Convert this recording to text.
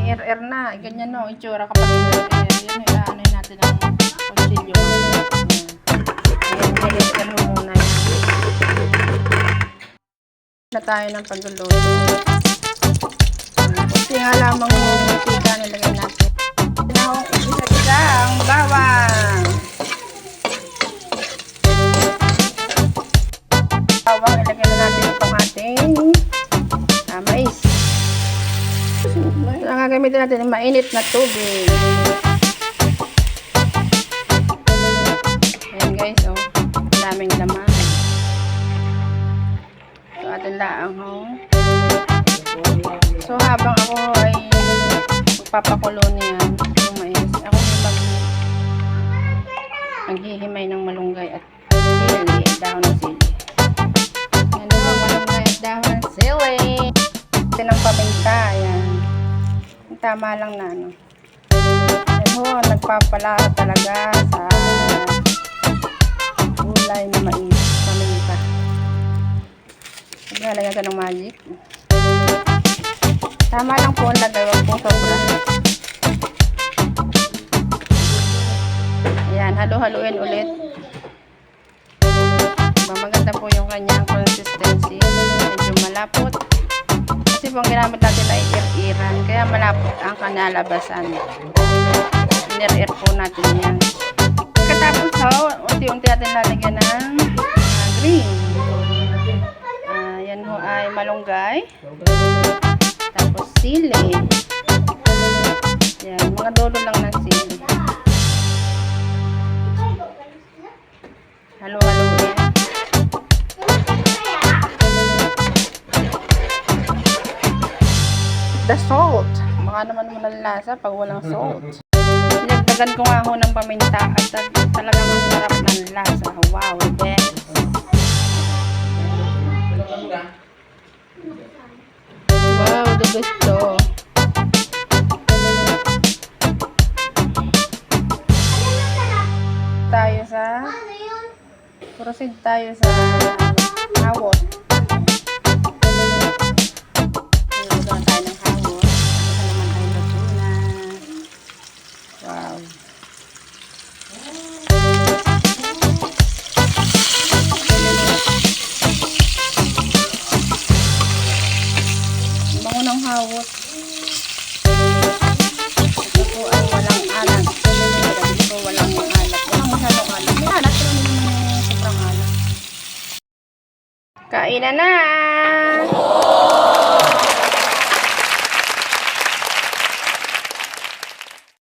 er-er na. Ganyan no, itsura kapag er-er. Yun, ano natin ang kutsilyo. Ayan, nilagyan mo muna yan. Na tayo ng pagluluto. Kunti nga lamang mantika nilagay natin. Pinahong isa-isa ang bawang. Bawang, ilagay na natin itong ating mais. Ang gagamitin natin ay mainit na tubig. Ayan guys, oh. Ang daming laman. So, atin laang, oh. So, habang ako ay magpapakulo niyan, yung mais, ako maghihimay ng malunggay at sili, dahon ng sili. Yan o, malunggay at dahon ng sili. Ito ng paminta, yan. Tama lang na, ano. Yan ho, nagpapala talaga sa gulay na mais, paminta. Naglalagay ka ng magic. Tama lang po ang lagay, wag pong sobra. Ayan, halo-haluin ulit. Maganda po yung kanyang consistency. Medyo malapot. Kasi po ang ginamit natin ay ir-iran. Kaya malapot ang kanalabasan. Inir-ir po natin yan. Katapos ho, unti-unti natin lalagyan ng green. Yan ho ay malunggay. Tapos sili. Yan, mga dulo lang ng sili. Halo-haloin. The salt. Baka naman malalasa pag walang salt. Nagdagan ko nga ho ng paminta at talagang ang sarap ng lasa. Wow, best. Wow, the best to. Tayo sa proceed tayo sa hawot. Nilagyan tayo ng hawot. Ito naman ay luto na. Wow. Bango ng hawot. Ito po ay walang alat. Ito po walang alat. Walang masyadong alat. May alat pero hindi naman sobrang alat. Kainan na!